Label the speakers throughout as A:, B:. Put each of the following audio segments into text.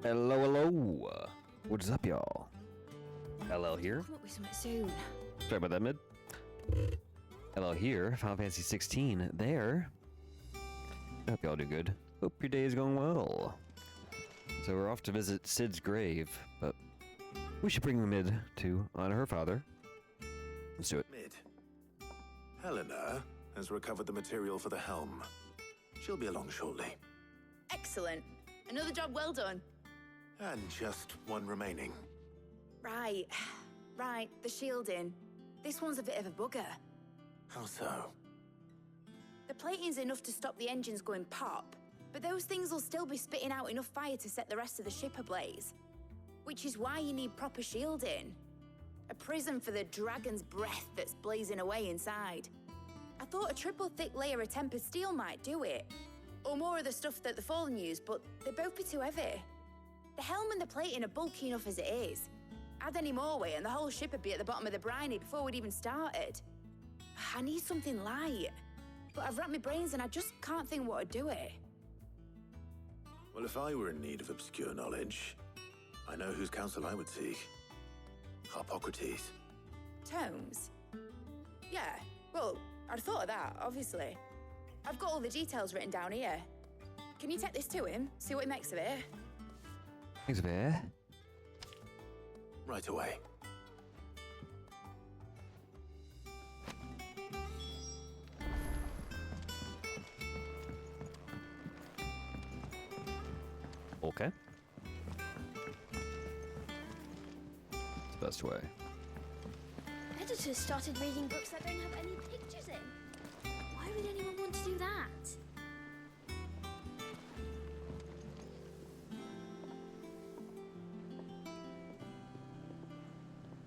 A: Hello, hello. What's up, y'all? LL here.
B: Come up with something soon.
A: Sorry about that, mid. LL here. Final Fantasy 16 there. I hope y'all do good. Hope your day is going well. So we're off to visit Cid's grave, but we should bring Mid to honor her father. Let's do it.
C: Mid. Helena has recovered the material for the helm. She'll be along shortly.
B: Excellent. Another job well done.
C: And just one remaining.
B: Right, the shielding. This one's a bit of a bugger.
C: How so?
B: The plating's enough to stop the engines going pop, but those things will still be spitting out enough fire to set the rest of the ship ablaze. Which is why you need proper shielding. A prison for the dragon's breath that's blazing away inside. I thought a triple thick layer of tempered steel might do it. Or more of the stuff that the Fallen use, but they'd both be too heavy. The helm and the plating are bulky enough as it is. Add any more weight and the whole ship would be at the bottom of the briny before we'd even started. I need something light. But I've racked my brains and I just can't think what would do it.
C: Well, if I were in need of obscure knowledge, I know whose counsel I would seek. Harpocrates.
B: Tomes? Yeah, well, I'd thought of that, obviously. I've got all the details written down here. Can you take this to him, see what he makes of it?
A: Thanks, Bear.
C: Right away.
A: Okay. It's the best way.
D: Editors started reading books that don't have any pictures in. Why would anyone want to do that?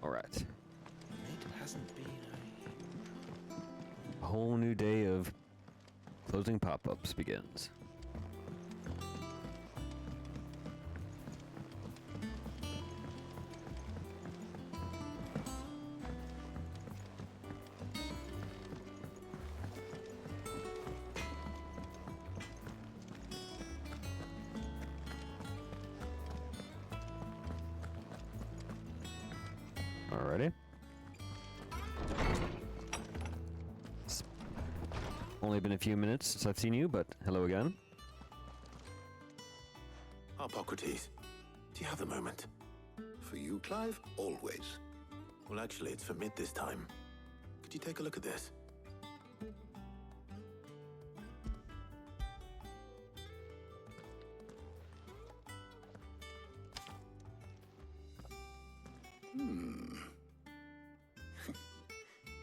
A: All right.
C: It hasn't been
A: A whole new day of closing pop-ups begins. Alrighty. It's only been a few minutes since I've seen you, but hello again.
C: Harpocrates, do you have a moment?
E: For you, Clive, always.
C: Well, actually, it's for Mid this time. Could you take a look at this?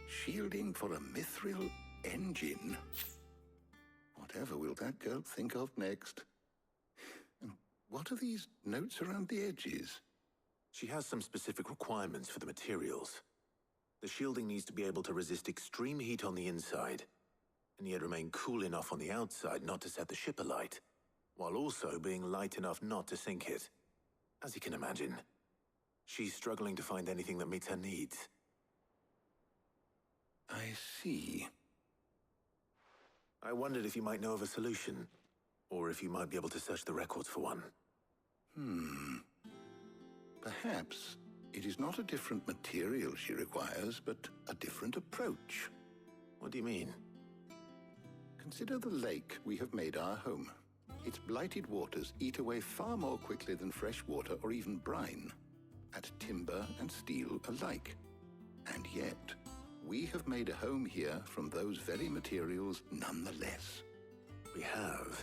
E: Shielding for a mithril engine. Whatever will that girl think of next? And what are these notes around the edges?
C: She has some specific requirements for the materials. The shielding needs to be able to resist extreme heat on the inside, and yet remain cool enough on the outside not to set the ship alight, while also being light enough not to sink it. As you can imagine, she's struggling to find anything that meets her needs.
E: I see.
C: I wondered if you might know of a solution, or if you might be able to search the records for one.
E: Perhaps it is not a different material she requires, but a different approach.
C: What do you mean?
E: Consider the lake we have made our home. Its blighted waters eat away far more quickly than fresh water or even brine, at timber and steel alike. And yet, we have made a home here from those very materials nonetheless.
C: We have.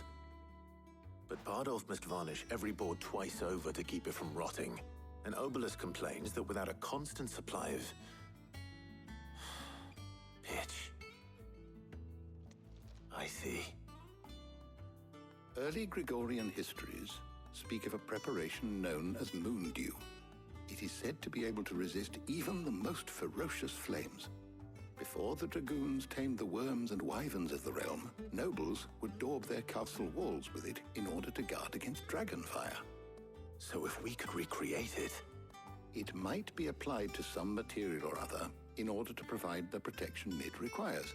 C: But Bardolph must varnish every board twice over to keep it from rotting. And Obelus complains that without a constant supply of pitch. I see.
E: Early Gregorian histories speak of a preparation known as moon dew. It is said to be able to resist even the most ferocious flames. Before the dragoons tamed the worms and wyverns of the realm, nobles would daub their castle walls with it in order to guard against dragon fire.
C: So if we could recreate it...
E: It might be applied to some material or other in order to provide the protection Mid requires.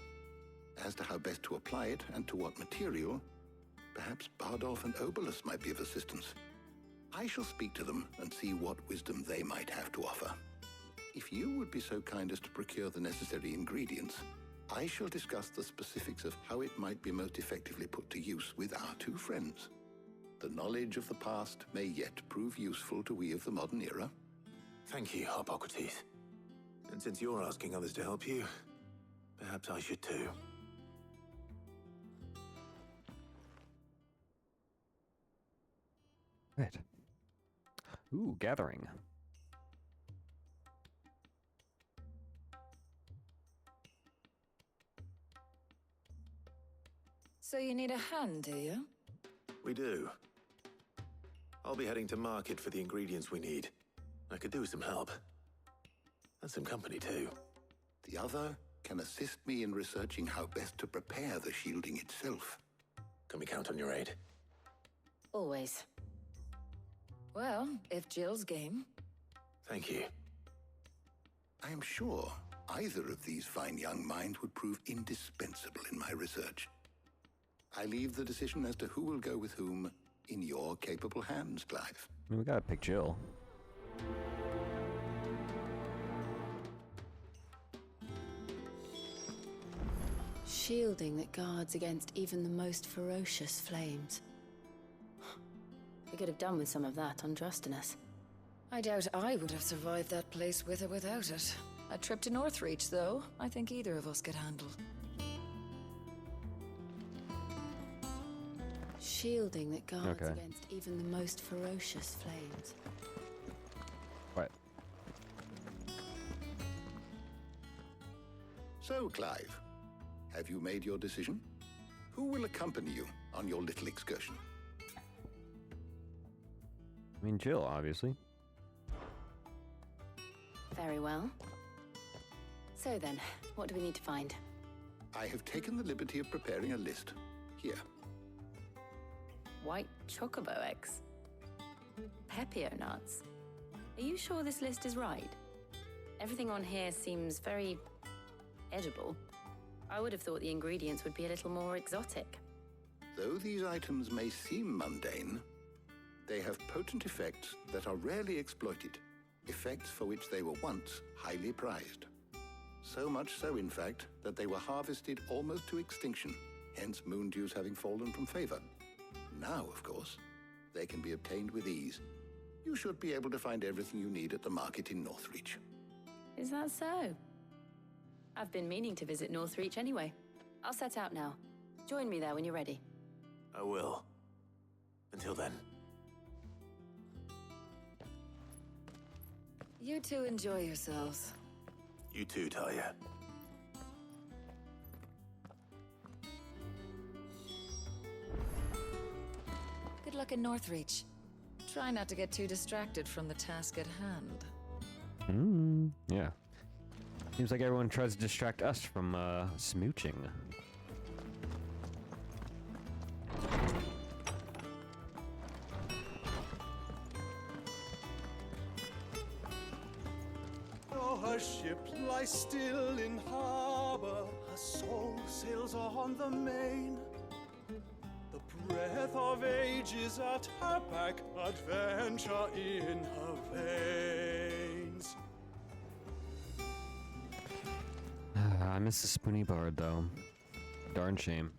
E: As to how best to apply it and to what material, perhaps Bardolph and Obelus might be of assistance. I shall speak to them and see what wisdom they might have to offer. If you would be so kind as to procure the necessary ingredients, I shall discuss the specifics of how it might be most effectively put to use with our two friends. The knowledge of the past may yet prove useful to we of the modern era.
C: Thank you, Hippocrates. And since you're asking others to help you, perhaps I should too.
A: Right. Ooh, gathering.
F: So you need a hand, do you?
C: We do. I'll be heading to market for the ingredients we need. I could do with some help. And some company too.
E: The other can assist me in researching how best to prepare the shielding itself.
C: Can we count on your aid?
B: Always.
F: Well, if Jill's game.
C: Thank you.
E: I am sure either of these fine young minds would prove indispensable in my research. I leave the decision as to who will go with whom in your capable hands, Clive.
A: I mean, we gotta pick Jill.
B: Shielding that guards against even the most ferocious flames. We could have done with some of that on Drustinus.
F: I doubt I would have survived that place with or without it. A trip to Northreach, though, I think either of us could handle.
B: Shielding that guards
A: Okay.
B: against even the most ferocious flames.
A: What?
E: So, Clive, have you made your decision? Who will accompany you on your little excursion?
A: I mean, Jill, obviously.
B: Very well. So then, what do we need to find?
E: I have taken the liberty of preparing a list. Here.
B: White chocobo eggs. Pepio nuts. Are you sure this list is right? Everything on here seems very edible. I would have thought the ingredients would be a little more exotic.
E: Though these items may seem mundane, they have potent effects that are rarely exploited, effects for which they were once highly prized. So much so, in fact, that they were harvested almost to extinction, hence moon dews having fallen from favor. Now, of course, they can be obtained with ease. You should be able to find everything you need at the market in Northreach.
B: Is that so? I've been meaning to visit Northreach anyway. I'll set out now. Join me there when you're ready.
C: I will. Until then.
F: You two enjoy yourselves.
C: You too, Talia.
F: Good luck in Northreach. Try not to get too distracted from the task at hand.
A: Yeah. Seems like everyone tries to distract us from smooching.
G: Oh, her ship lies still in harbor, her soul sails on the main. The breath of ages at her back, adventure in her veins.
A: I miss the spoony bard, though. Darn shame.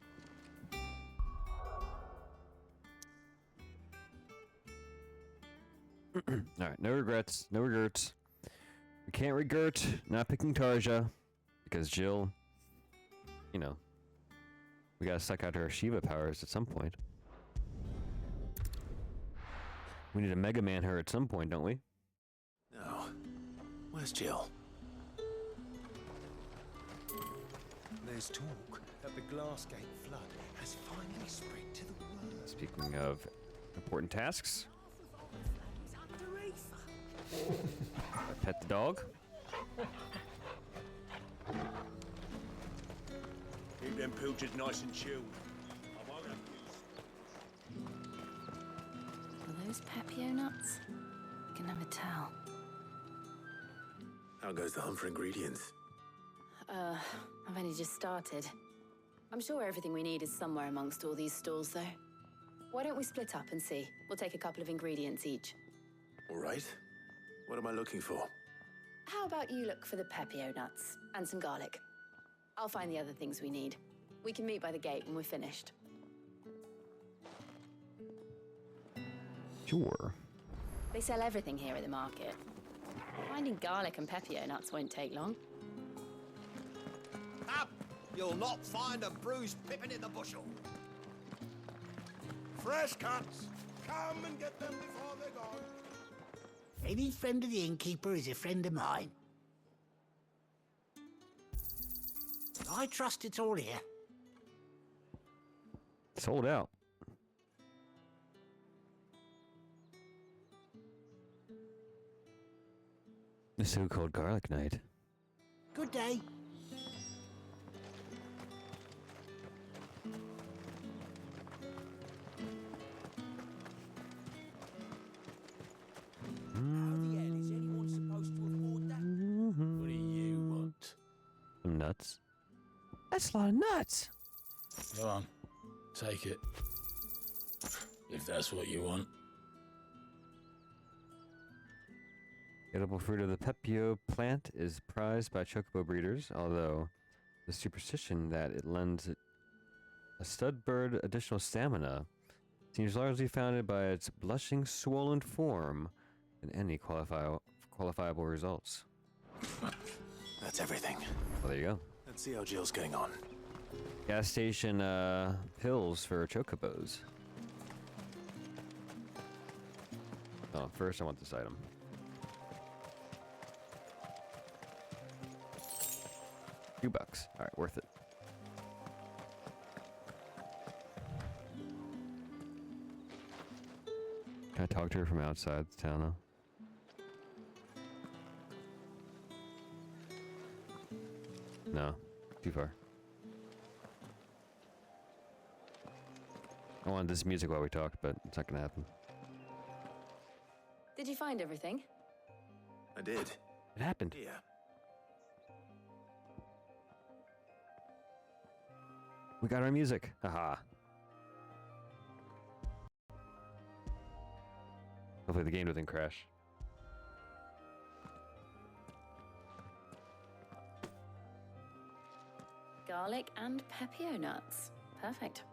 A: Alright, no regrets, no regrets. We can't regret not picking Tarja, because Jill, you know, we gotta suck out her Shiva powers at some point. We need to Mega Man her at some point, don't we?
C: No. Where's Jill?
G: There's talk that the Glassgate flood has finally spread to the world.
A: Speaking of important tasks, pet the dog.
G: Keep them pilchards nice and chilled. I won't have
B: Are those Pepio nuts? I can never tell.
C: How goes the hunt for ingredients?
B: I've only just started. I'm sure everything we need is somewhere amongst all these stalls, though. Why don't we split up and see? We'll take a couple of ingredients each.
C: All right. What am I looking for?
B: How about you look for the pepio nuts and some garlic? I'll find the other things we need. We can meet by the gate when we're finished.
A: Sure.
B: They sell everything here at the market. Finding garlic and pepio nuts won't take long.
H: Up! You'll not find a bruised pippin in the bushel.
G: Fresh cuts. Come and get them before they're gone.
I: Any friend of the innkeeper is a friend of mine. I trust it's all here.
A: Sold out. The so-called garlic night.
I: Good day.
G: What do you want?
A: Some nuts. That's a lot of nuts.
J: Go on, take it. If that's what you want.
A: Edible fruit of the pepio plant is prized by chocobo breeders, although the superstition that it lends a stud bird additional stamina seems largely founded by its blushing, swollen form and any qualifiable results.
C: That's everything.
A: Well, there you go.
C: Let's see how Jill's getting on.
A: Gas station pills for chocobos. Oh, first I want this item. $2. Alright, worth it. Can I talk to her from outside the town though? No, too far. I wanted this music while we talked, but it's not gonna happen.
B: Did you find everything?
C: I did.
A: It happened.
C: Here.
A: We got our music. Haha. Hopefully the game doesn't crash.
B: Garlic and pepio nuts. Perfect.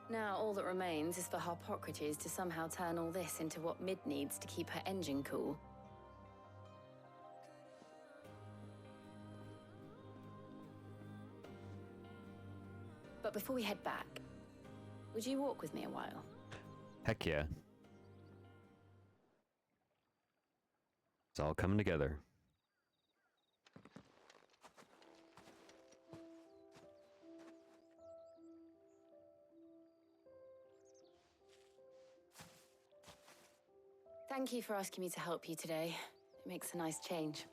B: Now all that remains is for Harpocrates to somehow turn all this into what Mid needs to keep her engine cool. But before we head back, would you walk with me a while?
A: Heck yeah. It's all coming together.
B: Thank you for asking me to help you today. It makes a nice change.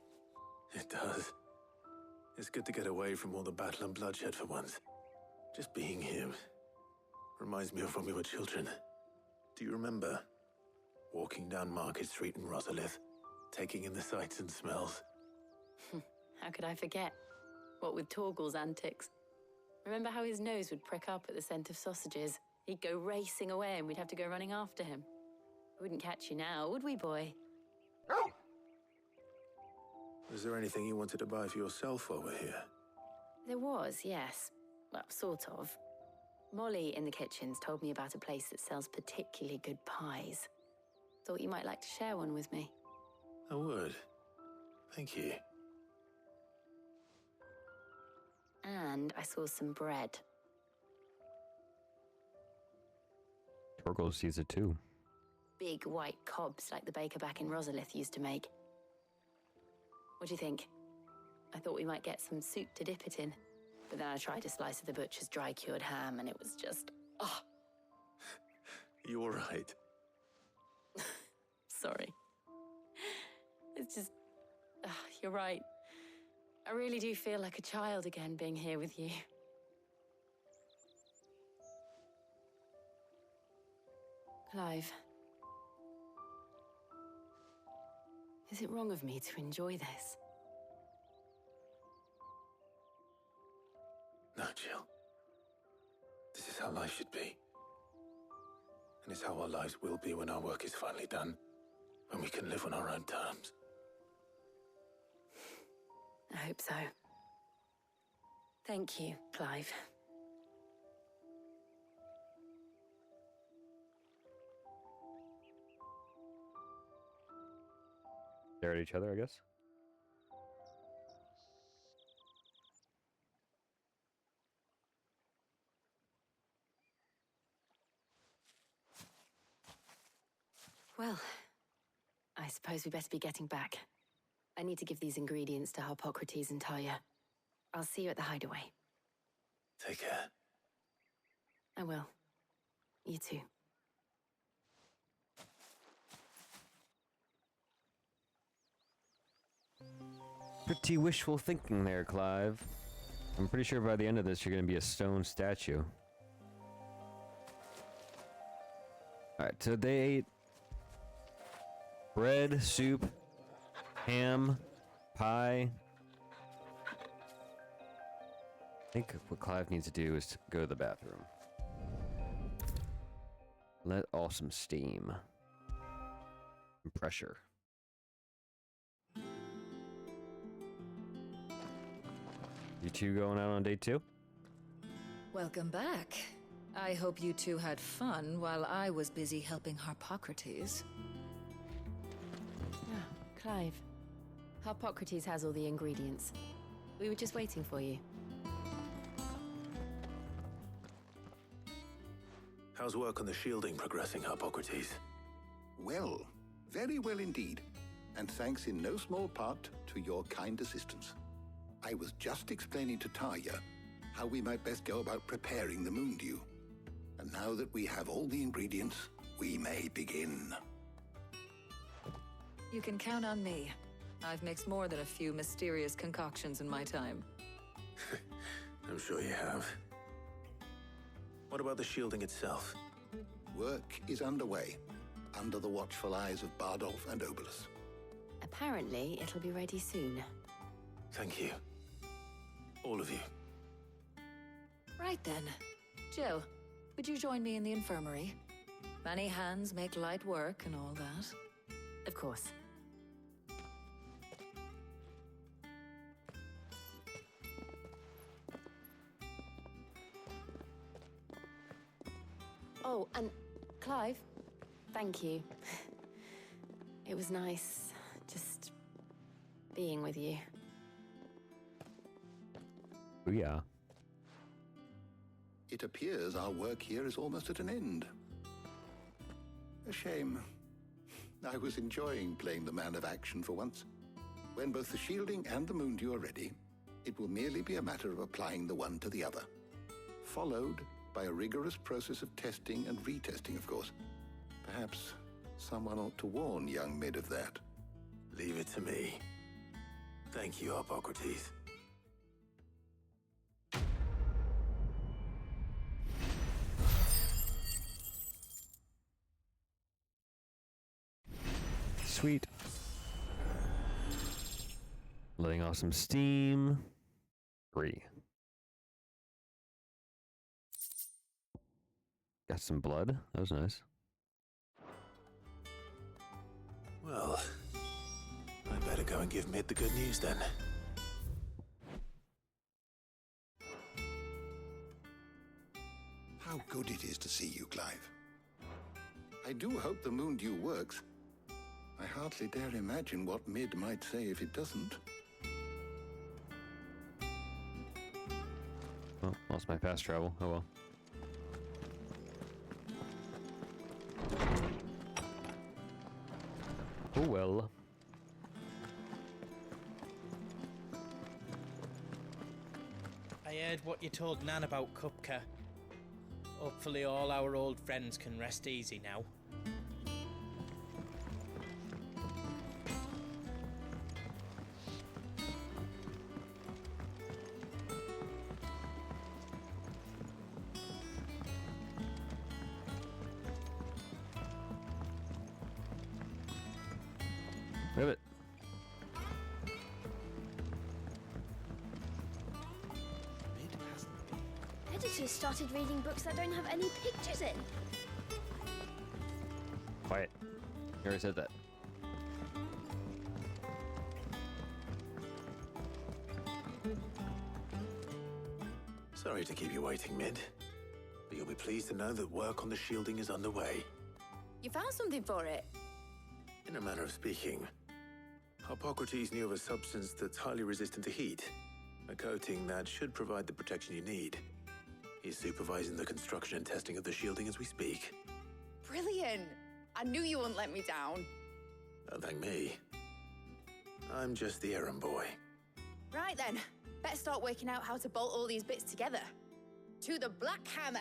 C: It does. It's good to get away from all the battle and bloodshed for once. Just being here reminds me of when we were children. Do you remember walking down Market Street in Rosalith, taking in the sights and smells?
B: How could I forget? What with Torgal's antics. Remember how his nose would prick up at the scent of sausages? He'd go racing away and we'd have to go running after him. We wouldn't catch you now, would we, boy?
C: Was there anything you wanted to buy for yourself while we're here?
B: There was, yes. Well, sort of. Molly in the kitchens told me about a place that sells particularly good pies. Thought you might like to share one with me.
C: I would. Thank you.
B: And I saw some bread.
A: Torgal sees it too.
B: Big white cobs like the baker back in Rosalith used to make. What do you think? I thought we might get some soup to dip it in. But then I tried a slice of the butcher's dry-cured ham and it was just... oh.
C: You all right?
B: Sorry. It's just... you're right. I really do feel like a child again being here with you. Clive. Is it wrong of me to enjoy this?
C: No, Jill. This is how life should be. And it's how our lives will be when our work is finally done. When we can live on our own terms.
K: I hope so. Thank you, Clive.
A: Stare at each other, I guess.
K: Well, I suppose we better be getting back. I need to give these ingredients to Harpocrates and Talia. I'll see you at the hideaway.
C: Take care.
K: I will. You too.
A: Pretty wishful thinking there, Clive. I'm pretty sure by the end of this, you're going to be a stone statue. Alright, so they ate bread, soup, ham, pie. I think what Clive needs to do is to go to the bathroom. Let off some steam. And pressure. You two going out on day 2?
F: Welcome back. I hope you two had fun while I was busy helping Harpocrates.
K: Clive. Harpocrates has all the ingredients. We were just waiting for you.
C: How's work on the shielding progressing, Harpocrates?
E: Well, very well indeed. And thanks in no small part to your kind assistance. I was just explaining to Talia how we might best go about preparing the moon dew. And now that we have all the ingredients, we may begin.
F: You can count on me. I've mixed more than a few mysterious concoctions in my time.
C: I'm sure you have. What about the shielding itself?
E: Work is underway, under the watchful eyes of Bardolph and Obolus.
K: Apparently, it'll be ready soon.
C: Thank you. All of you.
F: Right then. Jill, would you join me in the infirmary? Many hands make light work and all that.
K: Of course. Oh, and Clive, thank you. It was nice just being with you.
A: Oh, yeah.
E: It appears our work here is almost at an end. A shame. I was enjoying playing the man of action for once. When both the shielding and the moon dew are ready, it will merely be a matter of applying the one to the other. Followed by a rigorous process of testing and retesting, of course. Perhaps someone ought to warn young Mid of that.
C: Leave it to me. Thank you, Harpocrates.
A: Sweet. Letting off some steam. 3. Got some blood. That was nice.
C: Well, I better go and give Mid the good news then.
E: How good it is to see you, Clive. I do hope the moon dew works. I hardly dare imagine what Mid might say if it doesn't.
A: Oh, lost my fast travel. Oh well. Oh well.
L: I heard what you told Nan about Kupka. Hopefully all our old friends can rest easy now.
A: Ribbit.
D: Editors started reading books that don't have any pictures in.
A: You already said that.
C: Sorry to keep you waiting, Mid. But you'll be pleased to know that work on the shielding is underway.
B: You found something for it?
C: In a manner of speaking, Hippocrates knew of a substance that's highly resistant to heat. A coating that should provide the protection you need. He's supervising the construction and testing of the shielding as we speak.
B: Brilliant! I knew you wouldn't let me down.
C: Don't thank me. I'm just the errand boy.
B: Right then, better start working out how to bolt all these bits together. To the Black Hammer!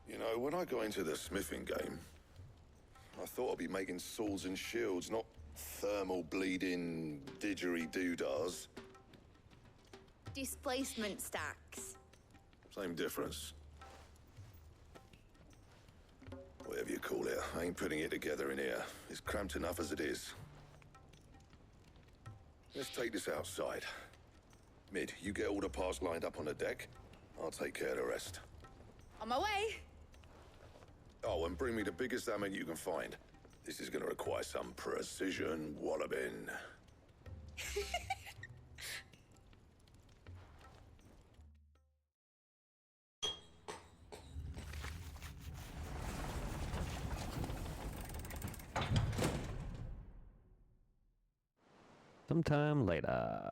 M: You know, when I got into the smithing game, I thought I'd be making swords and shields, not thermal bleeding didgeridoo-dahs.
B: Displacement stacks.
M: Same difference. Whatever you call it, I ain't putting it together in here. It's cramped enough as it is. Let's take this outside. Mid, you get all the parts lined up on the deck. I'll take care of the rest.
B: On my way!
M: Oh, and bring me the biggest hammer you can find. This is gonna require some precision walloping.
A: Sometime later.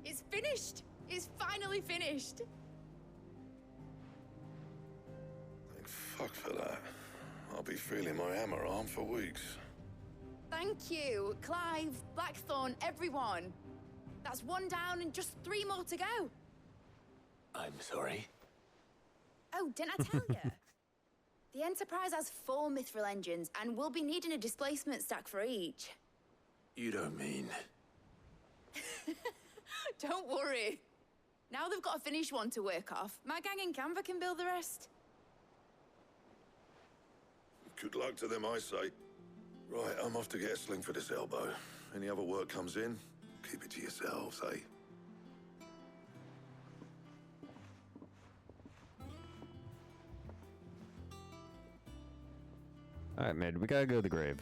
B: It's finished! It's finally finished!
M: Thank fuck for that. I'll be feeling my hammer arm for weeks.
B: Thank you, Clive, Blackthorn, everyone. That's one down and just 3 more to go.
C: I'm sorry.
B: Oh, didn't I tell you? The Enterprise has 4 mithril engines, and we'll be needing a displacement stack for each.
C: You don't mean...
B: Don't worry. Now they've got a finished one to work off. My gang in Canva can build the rest.
M: Good luck to them, I say. Right, I'm off to get a sling for this elbow. Any other work comes in, keep it to yourselves, eh?
A: Alright, Mid, we gotta go to the grave.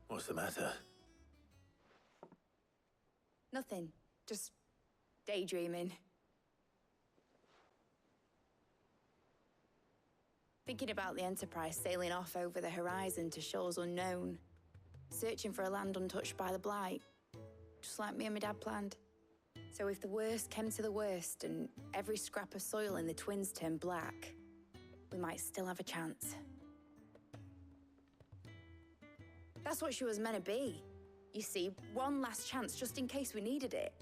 C: What's the matter?
B: Nothing. Just daydreaming. Thinking about the Enterprise sailing off over the horizon to shores unknown. Searching for a land untouched by the Blight. Just like me and my dad planned. So if the worst came to the worst and every scrap of soil in the Twins turned black, we might still have a chance. That's what she was meant to be. You see, one last chance just in case we needed it.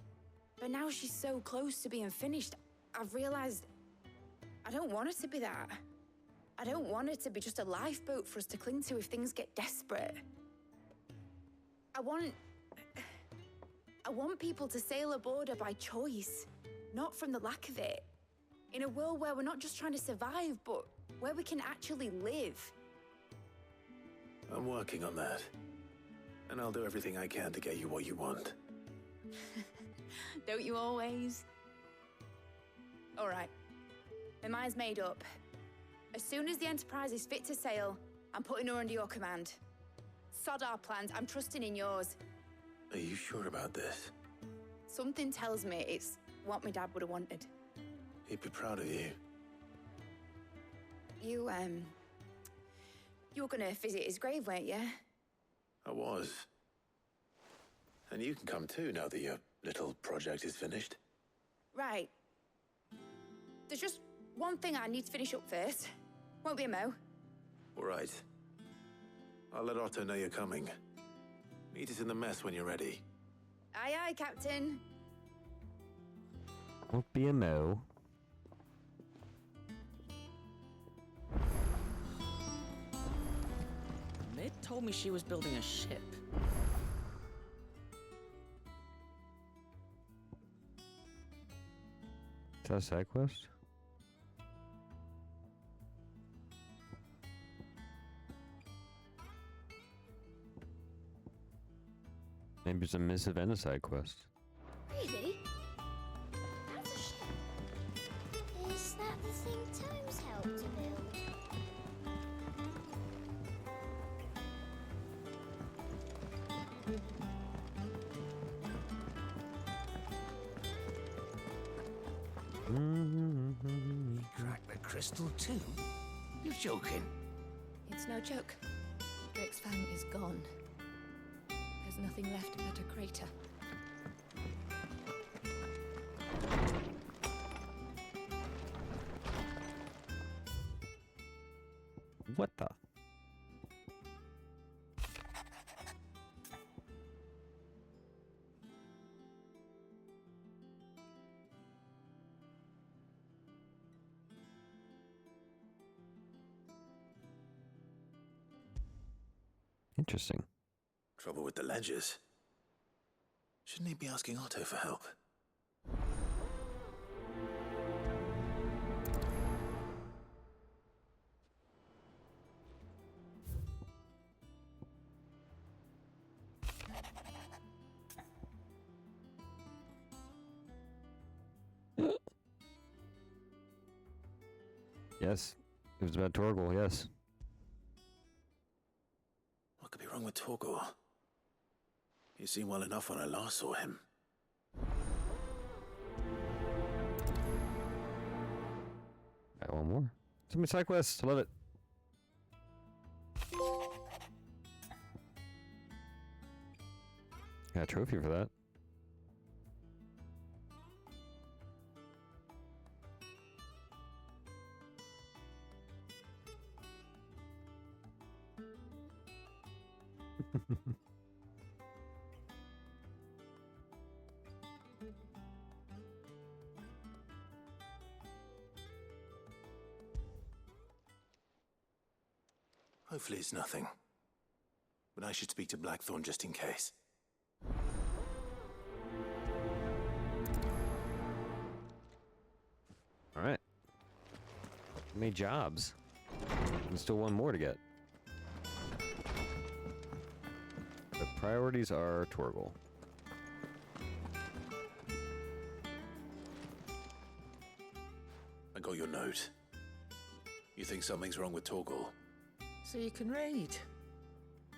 B: But now she's so close to being finished, I've realized I don't want her to be that. I don't want her to be just a lifeboat for us to cling to if things get desperate. I want people to sail aboard her by choice, not from the lack of it. In a world where we're not just trying to survive, but where we can actually live.
C: I'm working on that. And I'll do everything I can to get you what you want.
B: Don't you always? All right. My mind's made up. As soon as the Enterprise is fit to sail, I'm putting her under your command. Sod our plans, I'm trusting in yours.
C: Are you sure about this?
B: Something tells me it's what my dad would have wanted.
C: He'd be proud of you.
B: You were gonna visit his grave, weren't you?
C: I was. And you can come too now that your little project is finished.
B: Right. There's just one thing I need to finish up first. Won't be a mo.
C: All right. I'll let Otto know you're coming. Meet us in the mess when you're ready.
B: Aye, aye, Captain.
A: Won't be a mo.
N: Mid told me she was building a ship.
A: Is that a side quest? Maybe it's a missive and a side quest.
D: Really? That's a ship. Is that the thing Tomes helped to build?
I: You cracked the crystal too? You're joking.
F: It's no joke. Drake's fang is gone. There's nothing left but a crater.
A: What the? Interesting.
C: Trouble with the ledgers. Shouldn't he be asking Otto for help?
A: Yes, it was about Torgal, yes.
C: What could be wrong with Torgor? He seemed well enough when I last saw him.
A: Got one more. So many side quests. I love it. Got a trophy for that.
C: Hopefully it's nothing. But I should speak to Blackthorn just in case.
A: Alright. Made jobs. There's still one more to get. The priorities are Torgal.
C: I got your note. You think something's wrong with Torgal?
I: So you can read.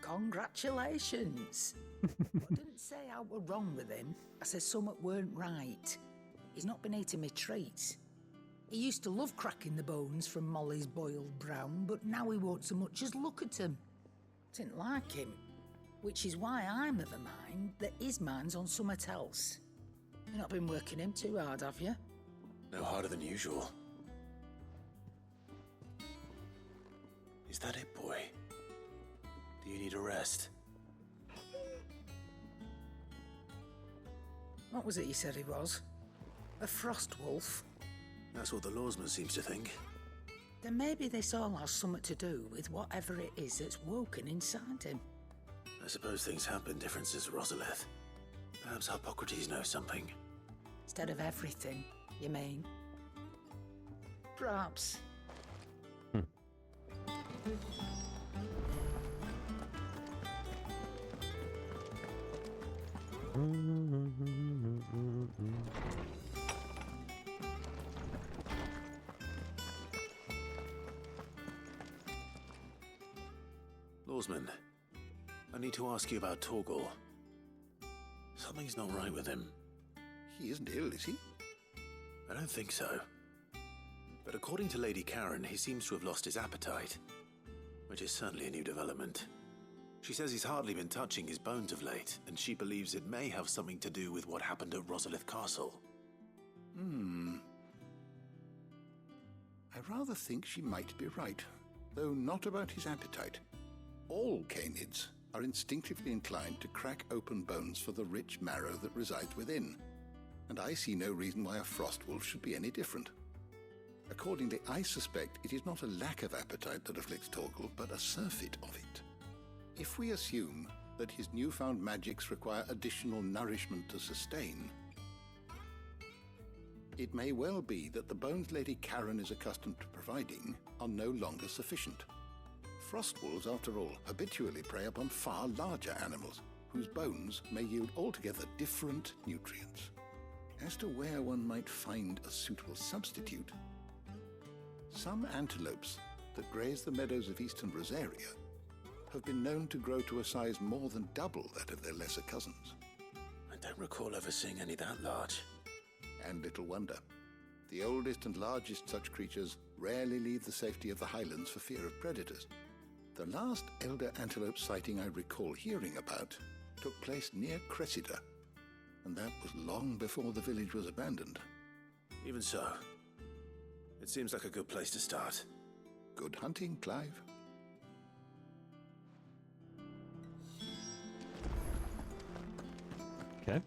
I: Congratulations. I didn't say I were wrong with him. I said something weren't right. He's not been eating me treats. He used to love cracking the bones from Molly's boiled brown, but now he won't so much as look at them. Didn't like him. Which is why I'm of a mind that his mind's on something else. You've not been working him too hard, have you?
C: No harder than usual. Is that it, boy? Do you need a rest?
I: What was it you said he was? A frost wolf?
C: That's what the lawsman seems to think.
I: Then maybe this all has something to do with whatever it is that's woken inside him.
C: I suppose things have been different since Rosalith. Perhaps Hippocrates knows something.
I: Instead of everything, you mean? Perhaps.
C: Lawsman, I need to ask you about Torgal. Something's not right with him.
E: He isn't ill, is he?
C: I don't think so. But according to Lady Karen, he seems to have lost his appetite, which is certainly a new development. She says he's hardly been touching his bones of late, and she believes it may have something to do with what happened at Rosalith Castle.
E: I rather think she might be right, though not about his appetite. All canids are instinctively inclined to crack open bones for the rich marrow that resides within, and I see no reason why a frost wolf should be any different. Accordingly, I suspect it is not a lack of appetite that afflicts Torgal, but a surfeit of it. If we assume that his newfound magics require additional nourishment to sustain, it may well be that the bones Lady Karen is accustomed to providing are no longer sufficient. Frost wolves, after all, habitually prey upon far larger animals, whose bones may yield altogether different nutrients. As to where one might find a suitable substitute, some antelopes that graze the meadows of eastern Rosaria have been known to grow to a size more than double that of their lesser cousins.
C: I don't recall ever seeing any that large.
E: And little wonder. The oldest and largest such creatures rarely leave the safety of the highlands for fear of predators. The last elder antelope sighting I recall hearing about took place near Cressida, and that was long before the village was abandoned.
C: Even so, it seems like a good place to start.
E: Good hunting, Clive.
A: Okay.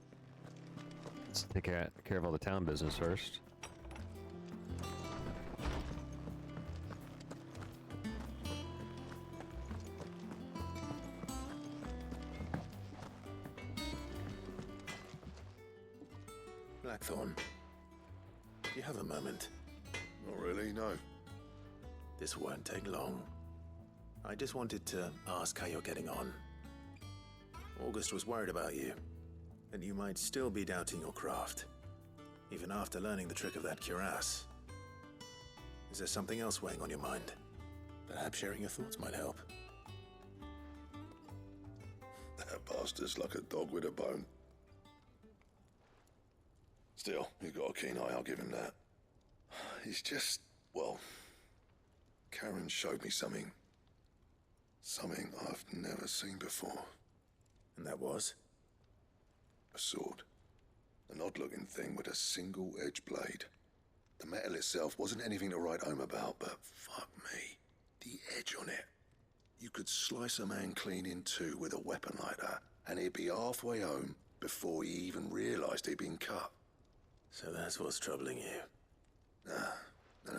A: Let's take care of all the town business first.
C: Blackthorn, do you have a moment?
M: Not really, no.
C: This won't take long. I just wanted to ask how you're getting on. August was worried about you, and you might still be doubting your craft, even after learning the trick of that cuirass. Is there something else weighing on your mind? Perhaps sharing your thoughts might help.
M: That bastard's like a dog with a bone. Still, he's got a keen eye, I'll give him that. He's just, well, Karen showed me something. Something I've never seen before.
C: And that was?
M: A sword. An odd-looking thing with a single-edged blade. The metal itself wasn't anything to write home about, but fuck me, the edge on it. You could slice a man clean in two with a weapon like that, and he'd be halfway home before he even realised he'd been cut.
C: So that's what's troubling you?
M: No.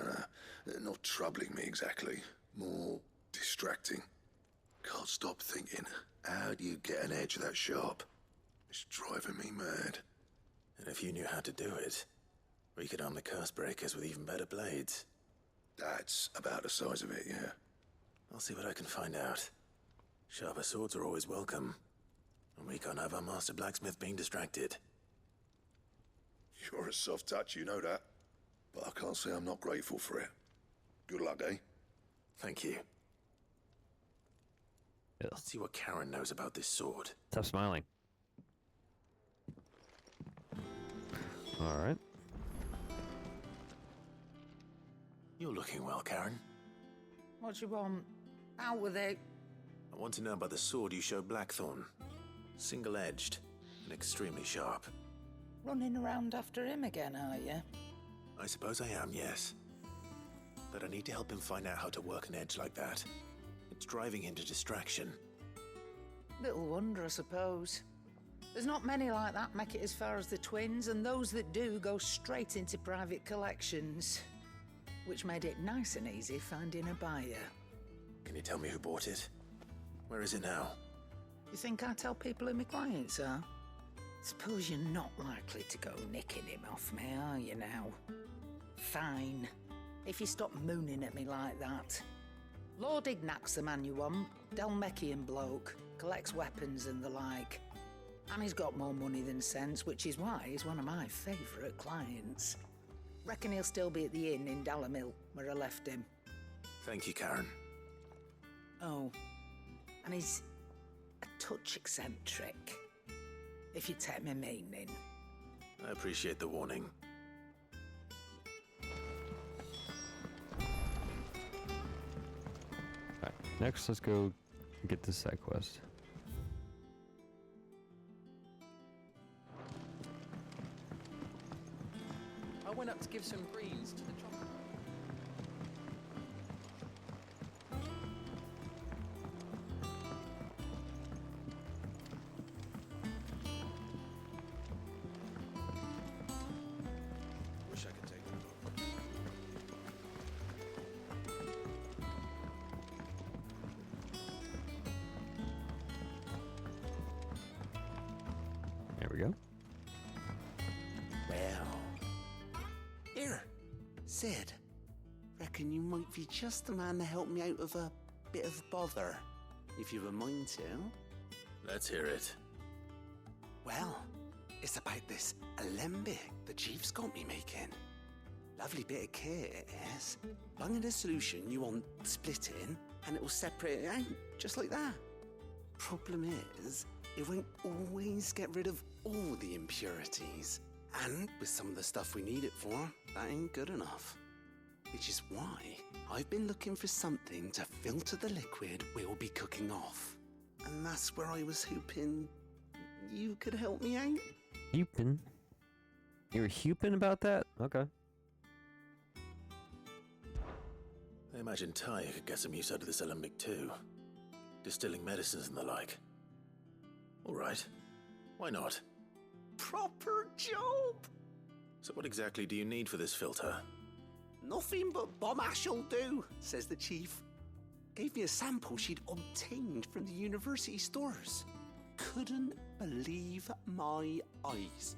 M: Not troubling me exactly. More distracting. Can't stop thinking, how do you get an edge that sharp? It's driving me mad.
C: And if you knew how to do it, we could arm the curse breakers with even better blades.
M: That's about the size of it, yeah.
C: I'll see what I can find out. Sharper swords are always welcome. And we can't have our master blacksmith being distracted.
M: You're a soft touch, you know that. But I can't say I'm not grateful for it. Good luck, eh?
C: Thank you. Let's see what Karen knows about this sword.
A: Stop smiling. Alright.
C: You're looking well, Karen.
I: What do you want? Out with it.
C: I want to know about the sword you showed Blackthorn. Single-edged and extremely sharp.
I: Running around after him again, are you?
C: I suppose I am, yes. But I need to help him find out how to work an edge like that. It's driving him to distraction.
I: Little wonder, I suppose. There's not many like that make it as far as the twins, and those that do go straight into private collections, which made it nice and easy finding a buyer.
C: Can you tell me who bought it? Where is it now?
I: You think I tell people who my clients are? Suppose you're not likely to go nicking him off me, are you now? Fine. If you stop mooning at me like that. Lord Ignac's the man you want. Dalmekian bloke. Collects weapons and the like. And he's got more money than sense, which is why he's one of my favourite clients. Reckon he'll still be at the inn in Dalamil, where I left him.
C: Thank you, Karen.
I: Oh, and he's a touch eccentric, if you take my meaning.
C: I appreciate the warning.
A: Alright, next let's go get this side quest.
N: I went up to give some greens to the chocolate.
O: Well. Here, Sid. Reckon you might be just the man to help me out of a bit of bother, if you've a mind to.
C: Let's hear it.
O: Well, it's about this alembic the chief's got me making. Lovely bit of kit it is. Bung in a solution you want splitting, and it will separate it out, just like that. Problem is, it won't always get rid of all the impurities. And with some of the stuff we need it for, that ain't good enough. Which is why I've been looking for something to filter the liquid we'll be cooking off. And that's where I was hoping you could help me out.
A: Hupin? You were hupin about that? Okay.
C: I imagine Ty could get some use out of this alembic too. Distilling medicines and the like. Alright. Why not?
O: Proper job!
C: So what exactly do you need for this filter?
O: Nothing but bomb ash'll do, says the chief. Gave me a sample she'd obtained from the university stores. Couldn't believe my eyes.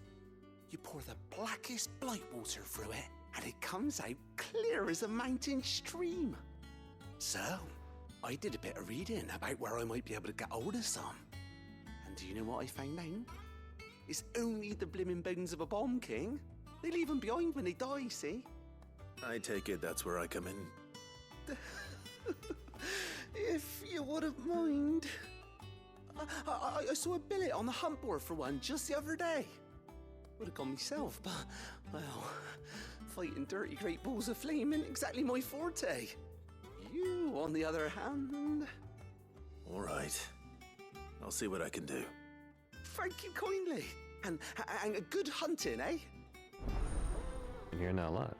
O: You pour the blackest blight water through it, and it comes out clear as a mountain stream. So, I did a bit of reading about where I might be able to get hold of some. And do you know what I found out? It's only the blimmin' bones of a bomb king. They leave them behind when they die, see?
C: I take it that's where I come in.
O: If you wouldn't mind. I saw a billet on the hunt board for one just the other day. Would have gone myself, but, well, fighting dirty great balls of flame ain't exactly my forte. You, on the other hand...
C: Alright. I'll see what I can do.
O: Thank you kindly. And a good hunting, eh?
A: I'm hearing that a lot.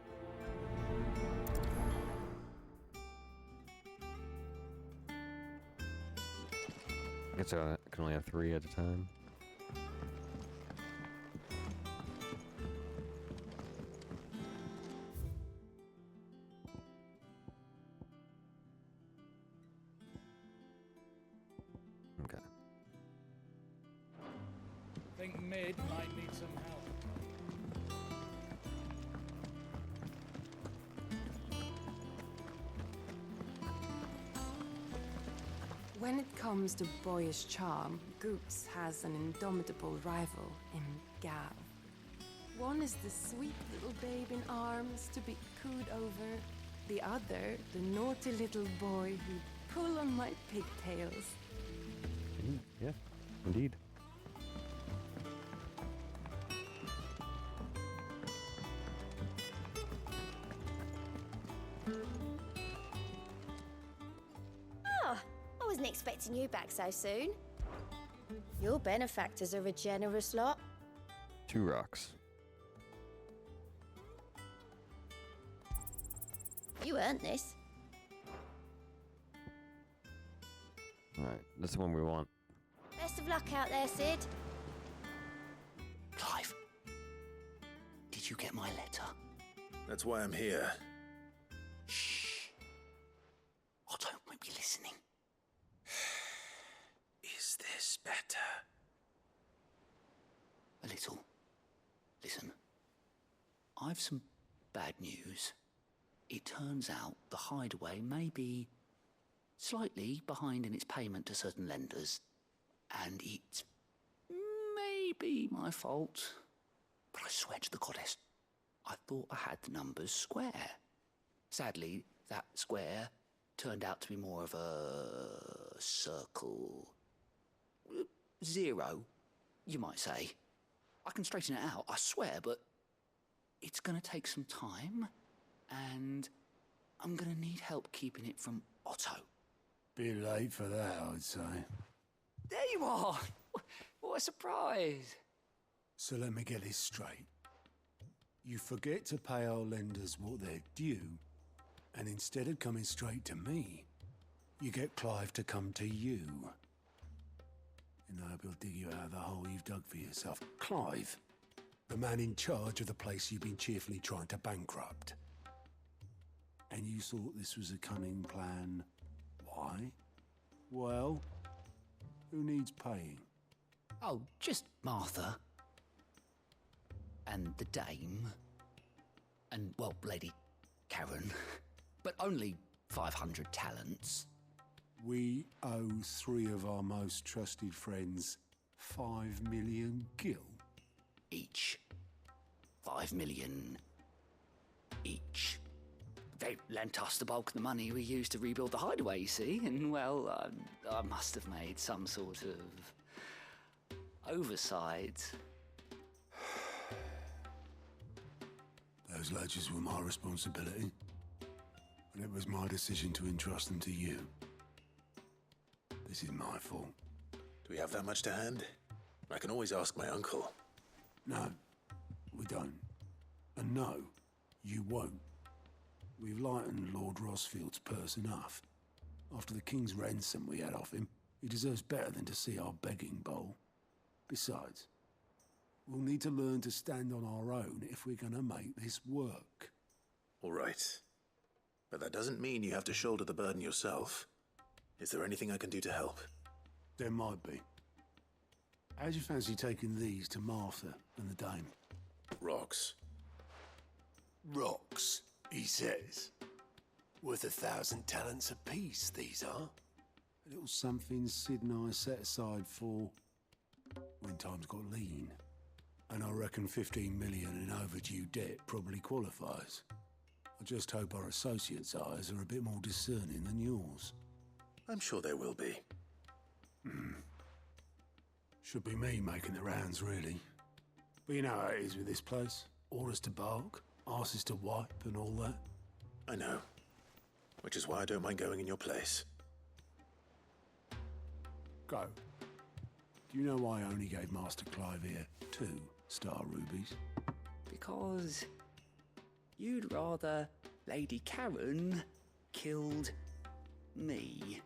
A: I guess I can only have 3 at a time. Okay.
J: I think Mid might need some help.
P: When it comes to boyish charm, Goops has an indomitable rival in Gav. One is the sweet little babe in arms to be cooed over. The other, the naughty little boy who pull on my pigtails.
A: Yeah, indeed.
D: Oh, I wasn't expecting you back so soon. Your benefactors are a generous lot.
A: 2 rocks.
D: You earned this.
A: Alright, that's the one we want.
D: Best of luck out there, Sid.
O: Clive, did you get my letter?
C: That's why I'm here.
O: Shh. Otto might be listening.
C: Is this better?
O: A little. Listen, I've some bad news. It turns out the hideaway may be slightly behind in its payment to certain lenders, and it's maybe my fault. But I swear to the goddess, I thought I had the numbers square. Sadly, that square turned out to be more of a circle. 0, you might say. I can straighten it out, I swear, but it's gonna take some time, and I'm gonna need help keeping it from Otto.
J: Bit late for that, I'd say.
O: There you are! What a surprise!
J: So let me get this straight. You forget to pay our lenders what they're due, and instead of coming straight to me, you get Clive to come to you. And I hope he'll dig you out of the hole you've dug for yourself. Clive, the man in charge of the place you've been cheerfully trying to bankrupt. And you thought this was a cunning plan. Why? Well, who needs paying?
O: Oh, just Martha.
Q: and the dame, and, well, Lady Karen, but only 500 talents.
J: We owe 3 of our most trusted friends 5 million gil.
Q: Each. 5 million each. They lent us the bulk of the money we used to rebuild the hideaway, you see, and, well, I must have made some sort of oversight.
J: Those ledgers were my responsibility, and it was my decision to entrust them to you. This is my fault.
C: Do we have that much to hand? I can always ask my uncle.
J: No, we don't. And no, you won't. We've lightened Lord Rosfield's purse enough. After the king's ransom we had off him, he deserves better than to see our begging bowl. Besides, we'll need to learn to stand on our own if we're gonna make this work.
C: All right. But that doesn't mean you have to shoulder the burden yourself. Is there anything I can do to help?
J: There might be. How'd you fancy taking these to Martha and the dame?
C: Rocks.
R: Rocks, he says. Worth 1,000 talents apiece, these are.
J: A little something Sid and I set aside for when times got lean. And I reckon 15 million in overdue debt probably qualifies. I just hope our associates' eyes are a bit more discerning than yours.
C: I'm sure there will be.
J: Should be me making the rounds, really. But you know how it is with this place. Orders to bark, arses to wipe, and all that.
C: I know. Which is why I don't mind going in your place.
J: Go. Do you know why I only gave Master Clive here 2 star rubies?
Q: Because you'd rather Lady Karen killed me.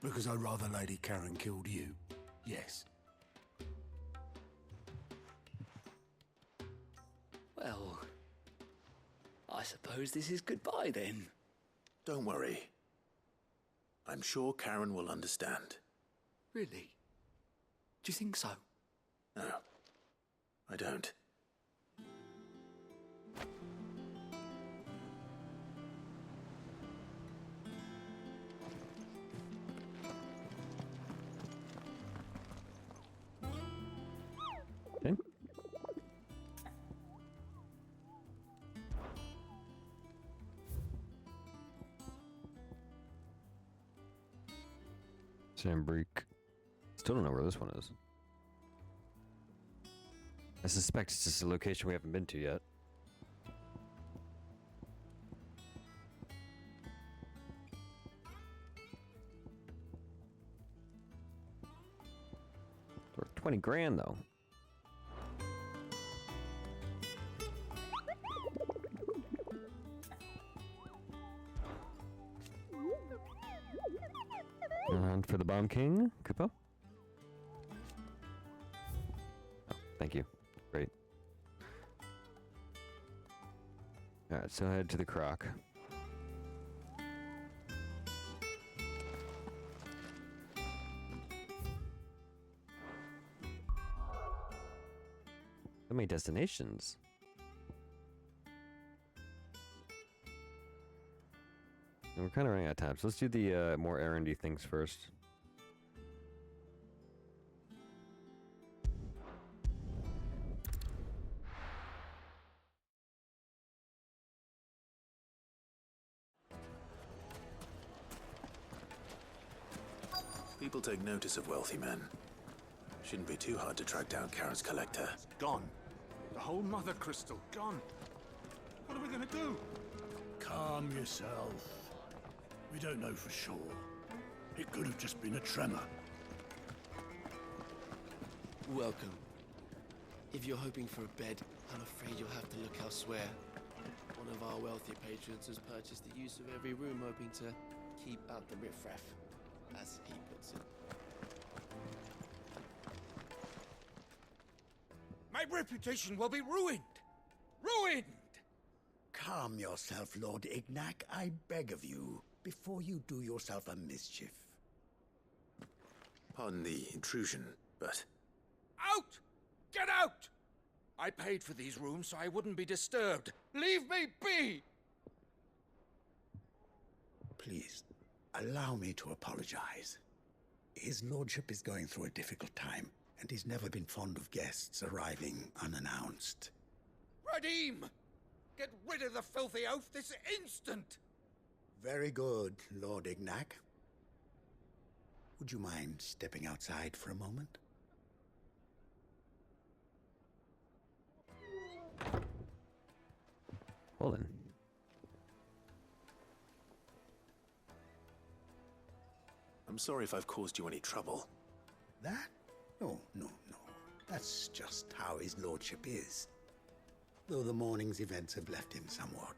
J: Because I'd rather Lady Karen killed you. Yes.
Q: Well, I suppose this is goodbye then.
C: Don't worry. I'm sure Karen will understand.
Q: Really? Do you think so?
C: No, I don't.
A: Okay. Sandbreak. Still don't know where this one is. I suspect it's just a location we haven't been to yet. Worth 20 grand though. And for the Bomb King, Kupo. Oh, thank you. Great. Alright, so head to the Croc. So many destinations. And we're kind of running out of time, so let's do the more errandy things first.
C: People take notice of wealthy men. Shouldn't be too hard to track down Karen's collector.
G: Gone. The whole mother crystal gone. What are we gonna do?
R: Calm yourself. We don't know for sure. It could have just been a tremor.
N: Welcome. If you're hoping for a bed, I'm afraid you'll have to look elsewhere. One of our wealthy patrons has purchased the use of every room, hoping to keep out the riffraff, as he puts it.
G: My reputation will be ruined! Ruined!
R: Calm yourself, Lord Ignac, I beg of you, before you do yourself a mischief.
C: Pardon the intrusion, but...
G: Out! Get out!
S: I paid for these rooms so I wouldn't be disturbed. Leave me be!
R: Please, allow me to apologize. His lordship is going through a difficult time, and he's never been fond of guests arriving unannounced.
S: Radim! Get rid of the filthy oaf this instant!
R: Very good, Lord Ignac. Would you mind stepping outside for a moment?
A: Well then.
C: I'm sorry if I've caused you any trouble.
R: That? No. That's just how his lordship is. Though the morning's events have left him somewhat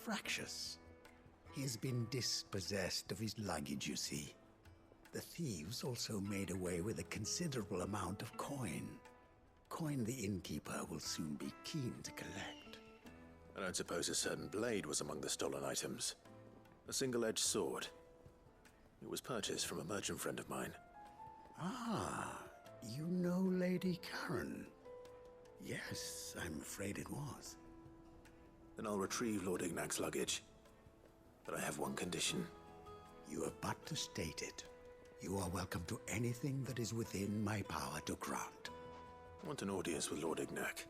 R: fractious. He has been dispossessed of his luggage, you see. The thieves also made away with a considerable amount of coin. Coin the innkeeper will soon be keen to collect.
C: I don't suppose a certain blade was among the stolen items. A single-edged sword. It was purchased from a merchant friend of mine.
R: Ah, you know Lady Karen? Yes, I'm afraid it was.
C: Then I'll retrieve Lord Ignac's luggage. But I have one condition.
R: You have but to state it. You are welcome to anything that is within my power to grant.
C: I want an audience with Lord Ignac.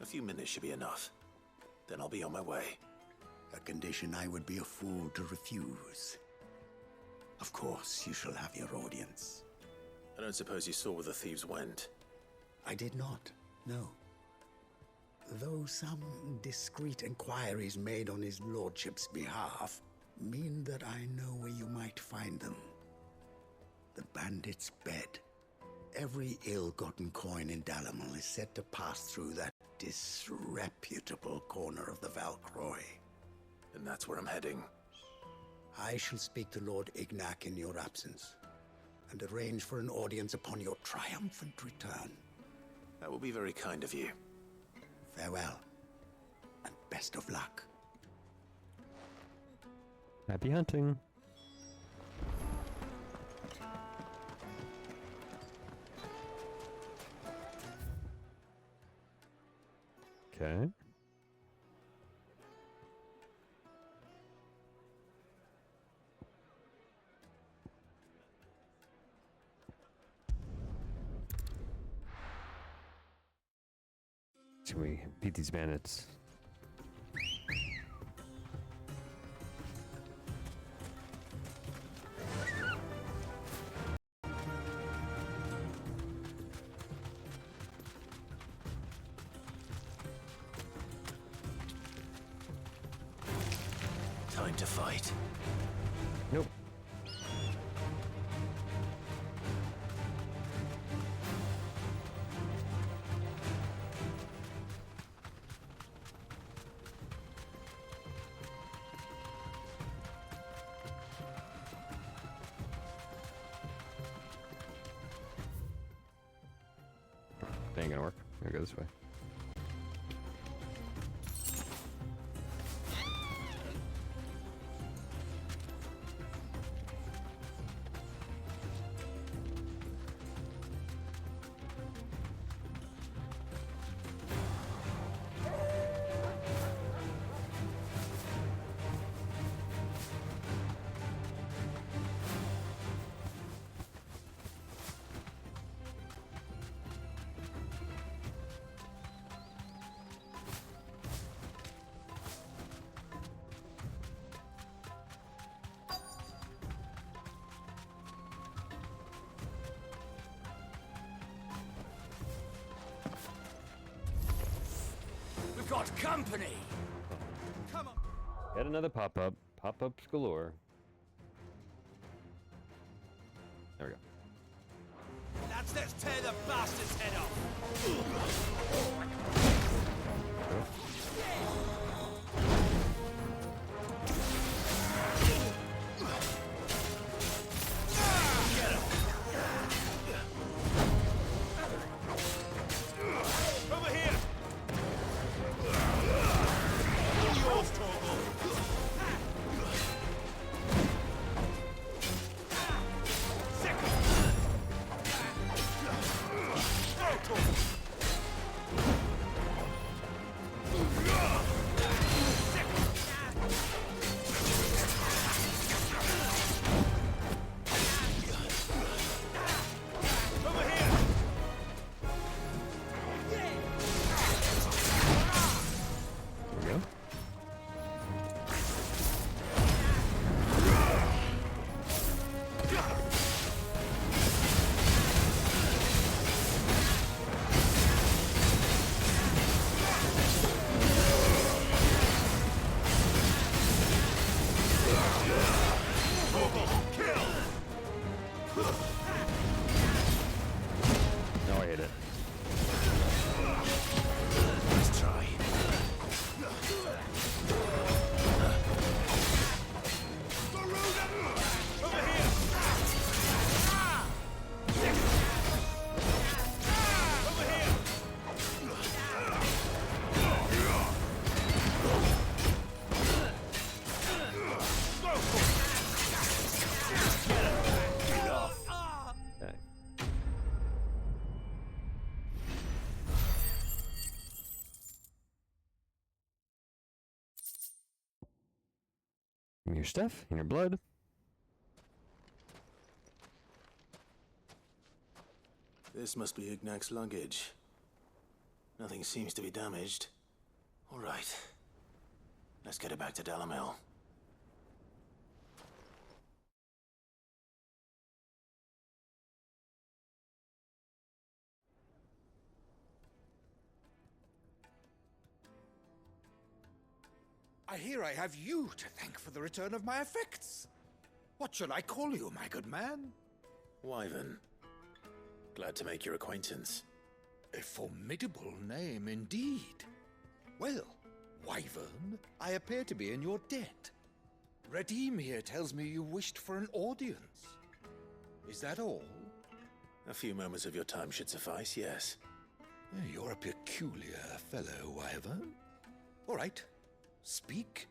C: A few minutes should be enough. Then I'll be on my way.
R: A condition I would be a fool to refuse. Of course, you shall have your audience.
C: I don't suppose you saw where the thieves went?
R: I did not, no. Though some discreet inquiries made on his lordship's behalf mean that I know where you might find them. The bandit's bed. Every ill-gotten coin in Dalamal is said to pass through that disreputable corner of the Valcroy.
C: And that's where I'm heading.
R: I shall speak to Lord Ignac in your absence, and arrange for an audience upon your triumphant return.
C: That will be very kind of you.
R: Farewell, and best of luck.
A: Happy hunting. Okay. Should we beat these bandits?
C: Time to fight.
A: Nope. That ain't gonna work. I'm gonna go this way.
S: We've got company! Come on!
A: Yet another pop-up. Pop-ups galore. There we go.
H: Lads, let's tear the bastard's head off! Over here! All yours, Torgal! Second! Go, Torgal!
A: me your stuff and your blood.
C: This must be Ignac's luggage. Nothing seems to be damaged. All right. Let's get it back to Dalamil.
S: I hear I have you to thank for the return of my effects. What shall I call you, my good man?
C: Wyvern. Glad to make your acquaintance.
S: A formidable name indeed. Well, Wyvern, I appear to be in your debt. Redeem here tells me you wished for an audience. Is that all?
C: A few moments of your time should suffice, yes.
S: You're a peculiar fellow, Wyvern. All right, speak.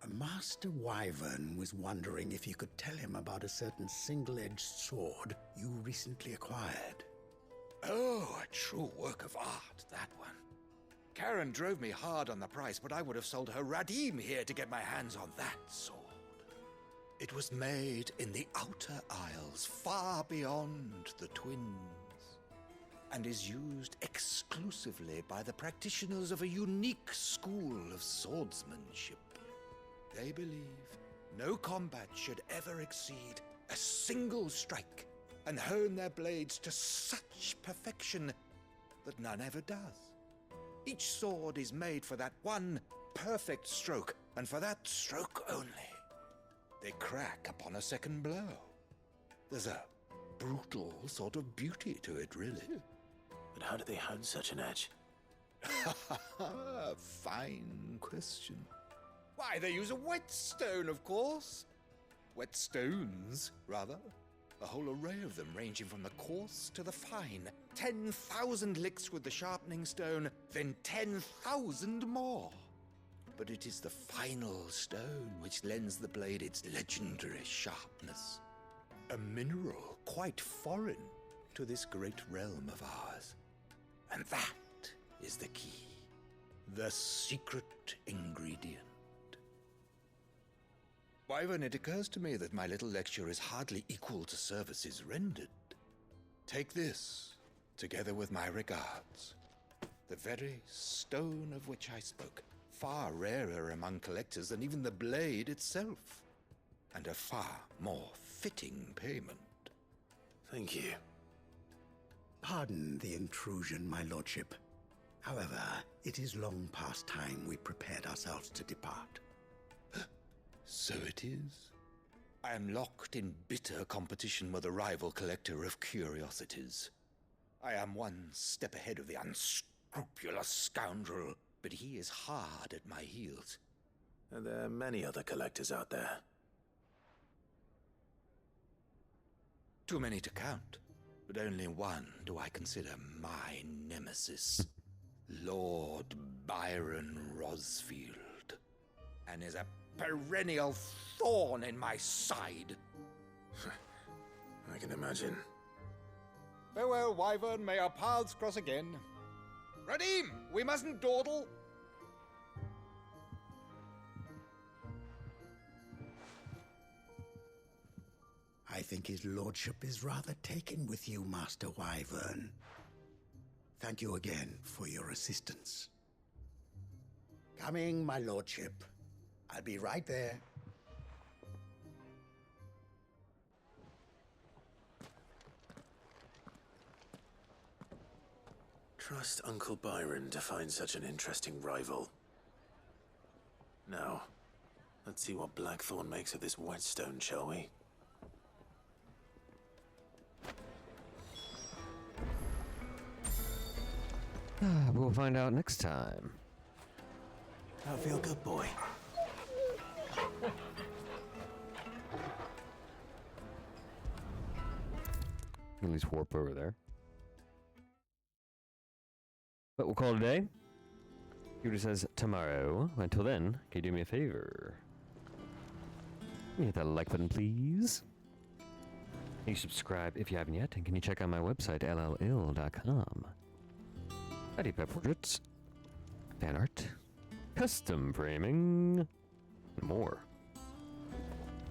R: Master Wyvern was wondering if you could tell him about a certain single-edged sword you recently acquired.
S: Oh, a true work of art, that one. Karen drove me hard on the price, but I would have sold her Radim here to get my hands on that sword. It was made in the Outer Isles, far beyond the Twins, and is used exclusively by the practitioners of a unique school of swordsmanship. They believe no combat should ever exceed a single strike, and hone their blades to such perfection that none ever does. Each sword is made for that one perfect stroke, and for that stroke only. They crack upon a second blow. There's a brutal sort of beauty to it, really.
C: But how do they hone such an edge?
S: Fine question. Why, they use a whetstone, of course. Whetstones, rather. A whole array of them, ranging from the coarse to the fine. 10,000 licks with the sharpening stone, then 10,000 more. But it is the final stone which lends the blade its legendary sharpness. A mineral quite foreign to this great realm of ours. And that is the key. The secret ingredient. Wyvern, it occurs to me that my little lecture is hardly equal to services rendered. Take this, together with my regards. The very stone of which I spoke, far rarer among collectors than even the blade itself, and a far more fitting payment.
C: Thank you.
R: Pardon the intrusion, my lordship. However, it is long past time we prepared ourselves to depart.
S: So it is. I am locked in bitter competition with a rival collector of curiosities. I am one step ahead of the unscrupulous scoundrel, but he is hard at my heels.
C: And there are many other collectors out there.
S: Too many to count, but only one do I consider my nemesis. Lord Byron Rosfield. And is a perennial thorn in my side.
C: I can imagine.
S: Farewell, Wyvern. May our paths cross again. Radim, we mustn't dawdle.
R: I think his lordship is rather taken with you, Master Wyvern. Thank you again for your assistance. Coming, my lordship. I'll be right there.
C: Trust Uncle Byron to find such an interesting rival. Now, let's see what Blackthorn makes of this whetstone, shall we?
A: We'll find out next time.
C: I feel good, boy.
A: At least warp over there. But we'll call it a day. He says tomorrow. Until then, can you do me a favor? Can you hit that like button, please? Can you subscribe if you haven't yet? And can you check out my website, llill.com? I do pet portraits, fan art, custom framing, and more.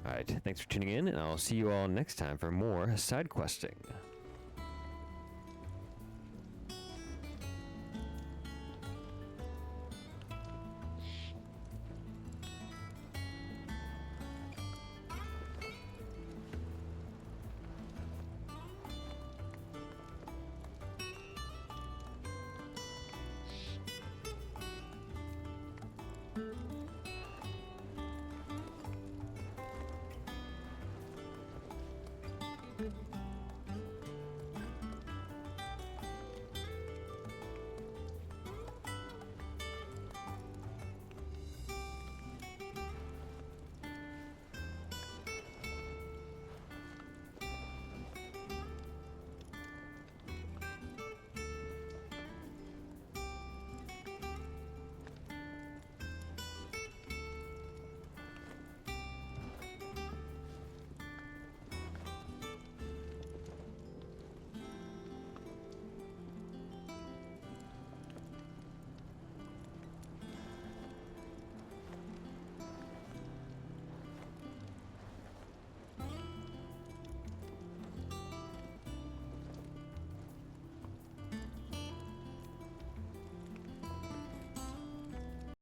A: Alright, thanks for tuning in, and I'll see you all next time for more side questing.